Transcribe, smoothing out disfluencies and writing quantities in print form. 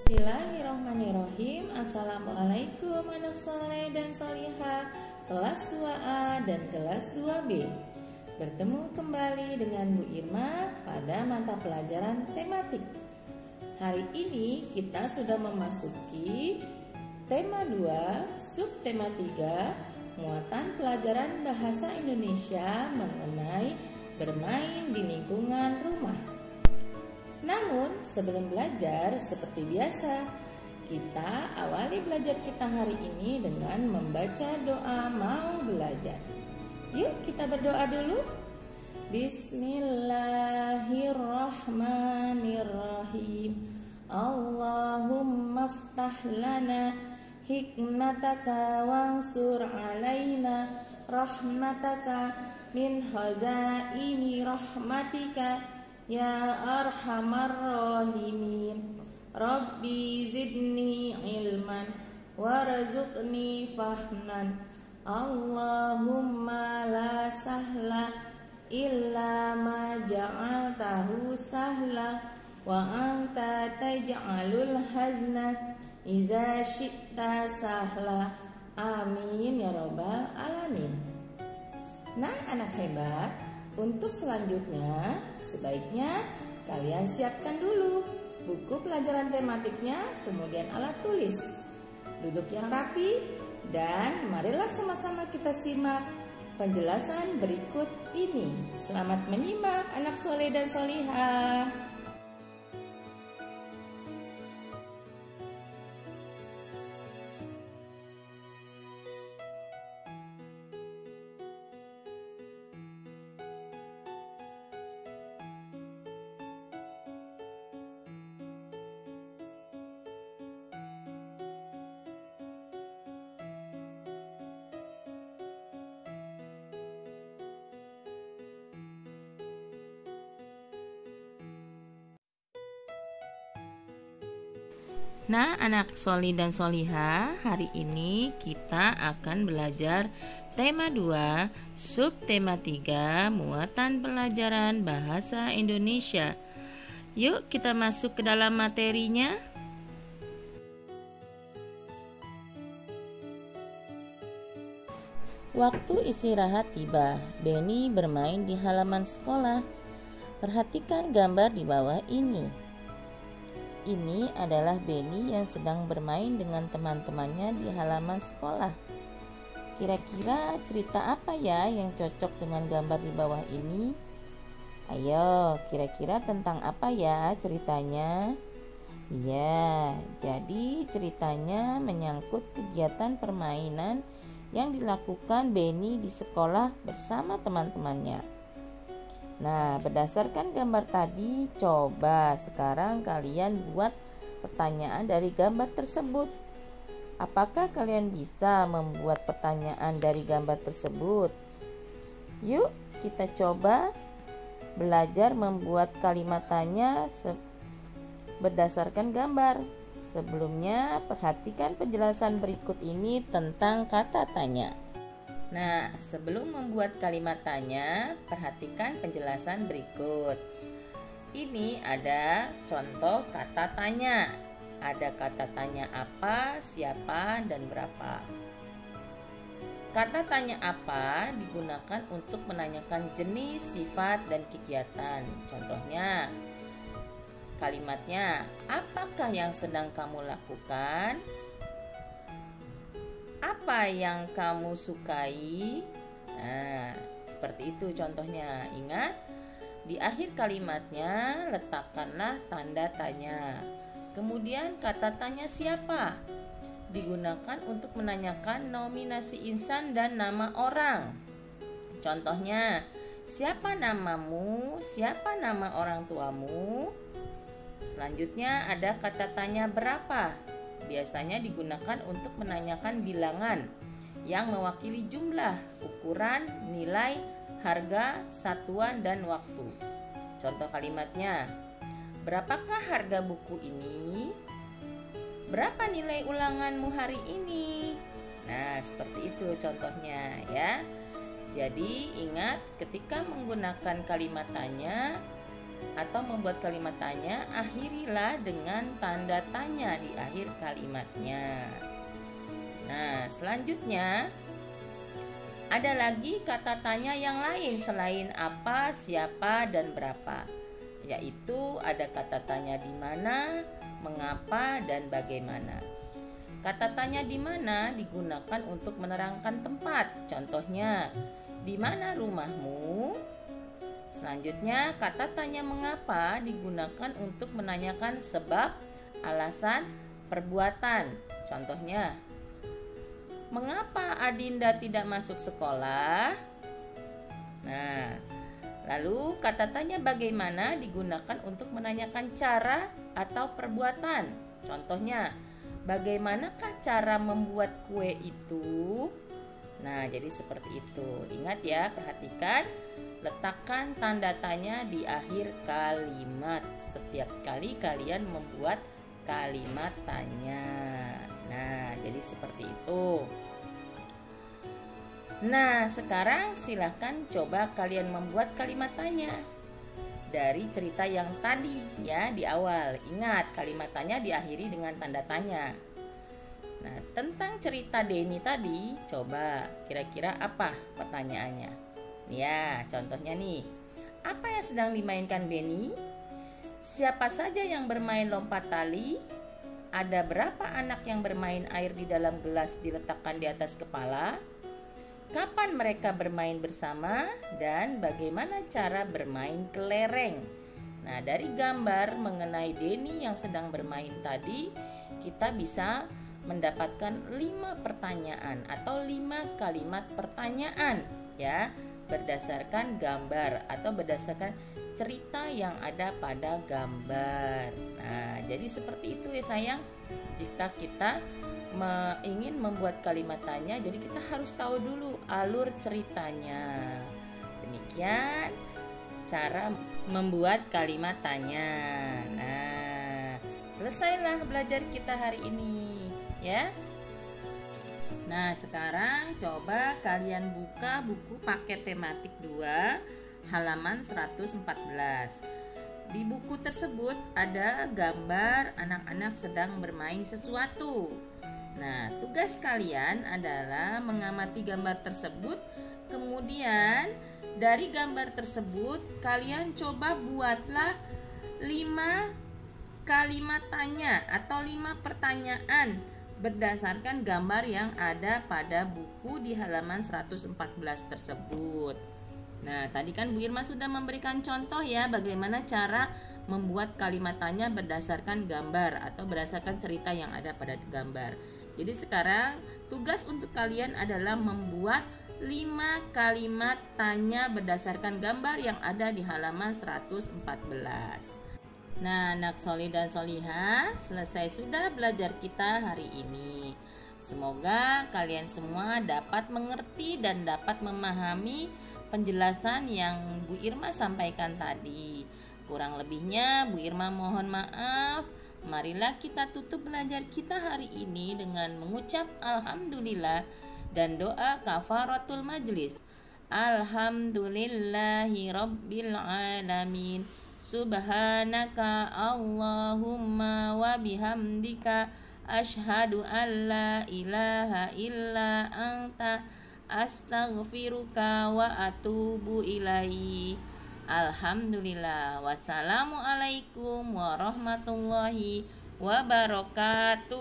Bismillahirrahmanirrahim. Assalamualaikum anak soleh dan solihah kelas 2A dan kelas 2B. Bertemu kembali dengan Bu Irma pada mata pelajaran tematik. Hari ini kita sudah memasuki tema 2, subtema 3, muatan pelajaran bahasa Indonesia mengenai bermain di lingkungan rumah. Namun sebelum belajar, seperti biasa, kita awali belajar kita hari ini dengan membaca doa mau belajar. Yuk kita berdoa dulu. Bismillahirrahmanirrahim. Allahumma ftah lana hikmataka wansur alaina rahmataka min khadaini rahmatika ya arhamar rahimin. Rabbi zidni ilman warzuqni fahman. Allahumma la sahla illa ma ja'altahu sahla wa anta taj'alul hazna idza syi'ta sahla. Amin ya rabbal alamin. Nah anak hebat, untuk selanjutnya, sebaiknya kalian siapkan dulu buku pelajaran tematiknya, kemudian alat tulis. Duduk yang rapi dan marilah sama-sama kita simak penjelasan berikut ini. Selamat menyimak anak soleh dan solihah. Nah anak soli dan soliha, hari ini kita akan belajar tema 2, subtema 3, muatan pelajaran bahasa Indonesia. Yuk kita masuk ke dalam materinya. Waktu istirahat tiba, Benny bermain di halaman sekolah. Perhatikan gambar di bawah ini. Ini adalah Benny yang sedang bermain dengan teman-temannya di halaman sekolah. Kira-kira cerita apa ya yang cocok dengan gambar di bawah ini? Ayo, kira-kira tentang apa ya ceritanya? Ya, jadi ceritanya menyangkut kegiatan permainan yang dilakukan Benny di sekolah bersama teman-temannya. Nah, berdasarkan gambar tadi, coba sekarang kalian buat pertanyaan dari gambar tersebut. Apakah kalian bisa membuat pertanyaan dari gambar tersebut? Yuk, kita coba belajar membuat kalimat tanya berdasarkan gambar. Sebelumnya, perhatikan penjelasan berikut ini tentang kata tanya. Nah, sebelum membuat kalimat tanya, perhatikan penjelasan berikut. Ini ada contoh kata tanya. Ada kata tanya apa, siapa, dan berapa. Kata tanya apa digunakan untuk menanyakan jenis, sifat, dan kegiatan. Contohnya, kalimatnya, apakah yang sedang kamu lakukan? Apa yang kamu sukai? Nah, seperti itu contohnya. Ingat, di akhir kalimatnya letakkanlah tanda tanya. Kemudian kata tanya siapa digunakan untuk menanyakan nominasi insan dan nama orang. Contohnya, siapa namamu? Siapa nama orang tuamu? Selanjutnya ada kata tanya berapa. Biasanya digunakan untuk menanyakan bilangan yang mewakili jumlah, ukuran, nilai, harga, satuan, dan waktu. Contoh kalimatnya, berapakah harga buku ini? Berapa nilai ulanganmu hari ini? Nah, seperti itu contohnya ya. Jadi ingat, ketika menggunakan kalimat tanya, atau membuat kalimat tanya, akhirilah dengan tanda tanya di akhir kalimatnya. Nah, selanjutnya ada lagi kata tanya yang lain selain apa, siapa, dan berapa. Yaitu ada kata tanya di mana, mengapa, dan bagaimana. Kata tanya di mana digunakan untuk menerangkan tempat. Contohnya, di mana rumahmu? Selanjutnya, kata tanya mengapa digunakan untuk menanyakan sebab, alasan, perbuatan. Contohnya, mengapa Adinda tidak masuk sekolah? Nah, lalu kata tanya bagaimana digunakan untuk menanyakan cara atau perbuatan. Contohnya, bagaimanakah cara membuat kue itu? Nah, jadi seperti itu. Ingat ya, perhatikan, letakkan tanda tanya di akhir kalimat setiap kali kalian membuat kalimat tanya. Nah, jadi seperti itu. Nah, sekarang silahkan coba kalian membuat kalimat tanya dari cerita yang tadi ya di awal. Ingat, kalimat tanya diakhiri dengan tanda tanya. Nah, tentang cerita Denny tadi, coba kira-kira apa pertanyaannya? Ya, contohnya nih. Apa yang sedang dimainkan Benny? Siapa saja yang bermain lompat tali? Ada berapa anak yang bermain air di dalam gelas diletakkan di atas kepala? Kapan mereka bermain bersama? Dan bagaimana cara bermain kelereng? Nah, dari gambar mengenai Denny yang sedang bermain tadi, kita bisa mendapatkan 5 pertanyaan atau 5 kalimat pertanyaan ya, berdasarkan gambar atau berdasarkan cerita yang ada pada gambar. Nah, jadi seperti itu ya sayang. Jika kita ingin membuat kalimat tanya, jadi kita harus tahu dulu alur ceritanya. Demikian cara membuat kalimat tanya. Nah, selesailah belajar kita hari ini ya. Nah, sekarang coba kalian buka buku paket tematik 2 halaman 114. Di buku tersebut ada gambar anak-anak sedang bermain sesuatu. Nah, tugas kalian adalah mengamati gambar tersebut. Kemudian dari gambar tersebut kalian coba buatlah 5 kalimat tanya atau 5 pertanyaan berdasarkan gambar yang ada pada buku di halaman 114 tersebut. Nah, tadi kan Bu Irma sudah memberikan contoh ya bagaimana cara membuat kalimat tanya berdasarkan gambar atau berdasarkan cerita yang ada pada gambar. Jadi sekarang tugas untuk kalian adalah membuat 5 kalimat tanya berdasarkan gambar yang ada di halaman 114. Nah, anak solih dan solihah, selesai sudah belajar kita hari ini. Semoga kalian semua dapat mengerti dan dapat memahami penjelasan yang Bu Irma sampaikan tadi. Kurang lebihnya Bu Irma mohon maaf. Marilah kita tutup belajar kita hari ini dengan mengucap alhamdulillah dan doa kafaratul majlis. Alhamdulillahi rabbil alamin. Subhanaka Allahumma wa bihamdika asyhadu an la ilaha illa anta astaghfiruka wa atubu ilaihi. Alhamdulillah. Wassalamualaikum warahmatullahi wabarakatuh.